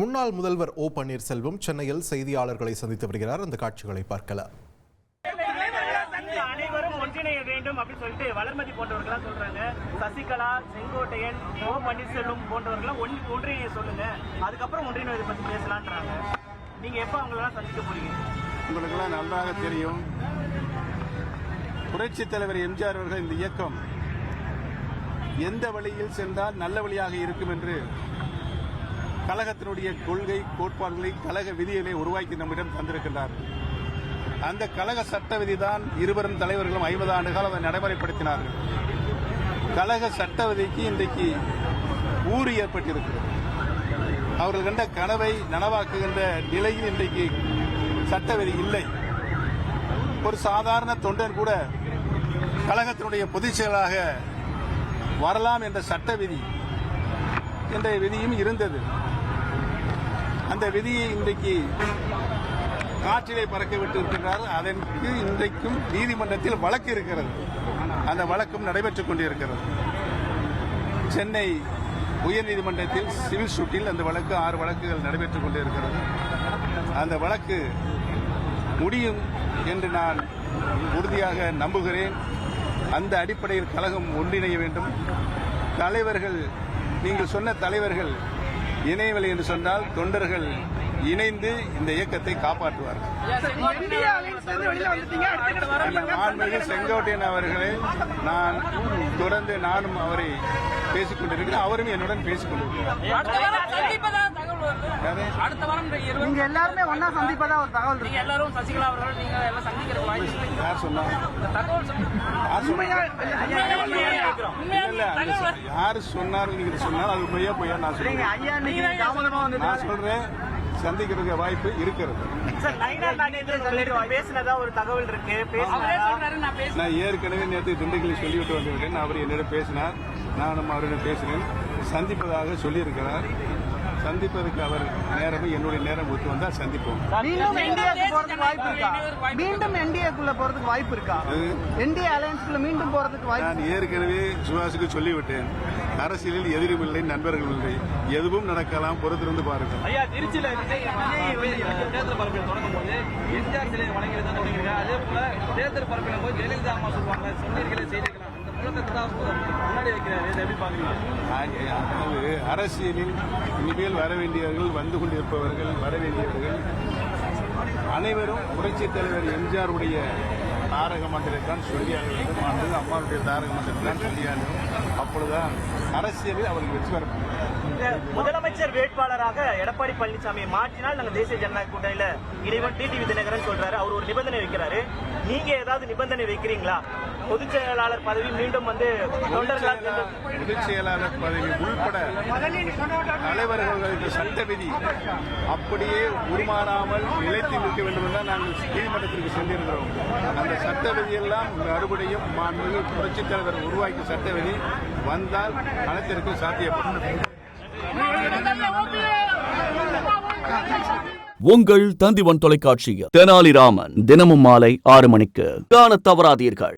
முன்னாள் முதல்வர் ஓ பன்னீர்செல்வம் சென்னையில் செய்தியாளர்களை சந்தித்து வருகிறார். அந்த காட்சிகளை பார்க்கலாம். அனைவரும் ஒன்றிணைய வேண்டும் அப்படின்னு சொல்லிட்டு வளர்மதி போன்றவர்கள் சொல்றாங்க. சசிகலா, செங்கோட்டையன், ஓ பன்னீர்செல்வம் போன்றவர்கள் ஒன்றிணைய சொல்லுங்க, அதுக்கப்புறம் ஒன்றிணைவதை பத்தி பேசலான்றாங்க. நீங்க எப்ப அவங்களெல்லாம் சந்திக்க போறீங்க? உங்களுக்கு எல்லாம் நன்றாக தெரியும், புரட்சி தலைவர் எம்ஜிஆர் அவர்கள் இந்த இயக்கம் எந்த வழியில் சென்றால் நல்ல வழியாக இருக்கும் என்று கழகத்தினுடைய கொள்கை கோட்பாடுகளை கழக விதிகளை உருவாக்கி நம்மிடம் தந்திருக்கின்றார். அந்த கழக சட்ட விதிதான் இருவரும் தலைவர்களும் 50 ஆண்டு காலம் அதை நடைமுறைப்படுத்தினார்கள். கழக சட்ட விதிக்கு இன்றைக்கு ஊறு ஏற்பட்டிருக்கிறது. அவர்கள் கண்ட கனவை நனவாக்குகின்ற நிலையில் இன்றைக்கு சட்ட விதி இல்லை. ஒரு சாதாரண தொண்டன் கூட கழகத்தினுடைய பொதுச் செயலாக வரலாம் என்ற சட்ட விதி என்ற விதியும் இருந்தது. அந்த விதியை இன்றைக்கு காற்றிலே பறக்க விட்டு இருக்கிறார். அதற்கு இன்றைக்கும் நீதிமன்றத்தில் வழக்கு இருக்கிறது. அந்த வழக்கும் நடைபெற்றுக் கொண்டிருக்கிறது. சென்னை உயர்நீதிமன்றத்தில் சிவில் சூட்டில் அந்த வழக்கு 6 வழக்குகள் நடைபெற்றுக் கொண்டிருக்கிறது. அந்த வழக்கு முடியும் என்று நான் உறுதியாக நம்புகிறேன். அந்த அடிப்படையில் கழகம் ஒன்றிணைய வேண்டும். தலைவர்கள், நீங்கள் சொன்ன தலைவர்கள் இணையவில்லை என்று சொன்னால் தொண்டர்கள் இணைந்து இந்த இயக்கத்தை காப்பாற்றுவார்கள். செங்கோட்டையன் அவர்களை நான் தொடர்ந்து நானும் அவரை பேசிக் கொண்டிருக்கிறேன். அவரும் என்னுடன் பேசிக் கொண்டிருக்கிறார். எல்லாருமே ஒன்னா சந்திப்பதா ஒரு தகவல் இருக்கு. எல்லாரும் சசிகலா அவர்கள் நீங்க எல்லாம் சந்திக்கிற யார் சொன்னா? யாரு சொன்னாரு நீங்க சொன்னாலும் அது உண்மையா போய் நான் சொல்றேன். சந்திக்கிறதுக்கு வாய்ப்பு இருக்கிறது. பேசினதா ஒரு தகவல் இருக்கு. நான் ஏற்கனவே நேற்று திண்டுக்கல்லில் சொல்லிவிட்டு வந்துவிட்டேன். அவர் என்னிடம் பேசினார், நானும் அவரிடம் பேசினேன். சந்திப்பதாக சொல்லியிருக்கிறார். சந்திப்பதற்கு அவர் நேரம் என்னுடைய நேரம் ஒத்து வந்தால் சந்திப்போம். மீண்டும் என்டிஏக்குள்ள போறதுக்கு வாய்ப்பு இருக்கா? என்டிஏ அலையன்ஸ்குள்ள மீண்டும் போறதுக்கு வாய்ப்பு? நான் ஏற்கனவே சுபாஷுக்கு சொல்லிவிட்டேன், அரசியலில் எதிரும் இல்லை, நண்பர்கள் இல்லை, எதுவும் நடக்கலாம், பொறுத்திருந்து பாருங்கள். ஐயா, திருச்சியில தேர்தல் பரப்பில் தொடங்கும் போது எம்ஜிஆர் சிலையை வழங்கியது தான் தொடங்கிருக்காங்க. அதே போல தேர்தல் பரப்பிலும் போது ஜெயலலிதா அம்மா சொல்லுவாங்க, சொன்னீர்களே செய்திருக்கலாம், அந்த முழக்கத்தை தான் முன்னாடி வைக்கிறாரு. எப்படி பாக்குறீங்க? அதாவது அரசியலில் இனிமேல் வர வேண்டியவர்கள், வந்து கொண்டிருப்பவர்கள், வர வேண்டியவர்கள் அனைவரும் புரட்சித் தலைவர் எம்ஜிஆருடைய தாரக மந்திரத்தான் சொல்லியாக வேண்டும். அல்லது அம்மாவுடைய தாரக மந்திரத்தான் சொல்லியாக. அப்பொழுதுதான் அரசியலில் அவர்கள் வெற்றி பெற முடியும். முதலமைச்சர் வேட்பாளராக எடப்பாடி பழனிசாமியை மாற்றினால் நாங்கள் தேசிய ஜனநாயக கூட்டணியில இறைவன் டிடிவி தினகரன் சொல்றாரு. அவர் ஒரு நிபந்தனை வைக்கிறாரு. நீங்க ஏதாவது நிபந்தனை வைக்கிறீங்களா? பொதுச் செயலாளர் பதவி மீண்டும் வந்து பொதுச் செயலாளர் பதவி உள்பட தலைவர்களுக்கு சட்ட விதி அப்படியே உருமாறாமல் நிலைத்து நிற்க வேண்டும் என்றால் நாங்கள் நீதிமன்றத்திற்கு சென்றிருக்கிறோம். அந்த சட்ட விதியெல்லாம் மறுபடியும் மாண்புமிகு புரட்சித் தலைவர் உருவாக்கிய சட்ட விதி வந்தால் அனைத்திற்கும் சாத்தியப்படும். உங்கள் தந்திவன் தொலைக்காட்சியில் தெனாலிராமன் தினமும் மாலை 6 மணிக்கு காணத் தவறாதீர்கள்.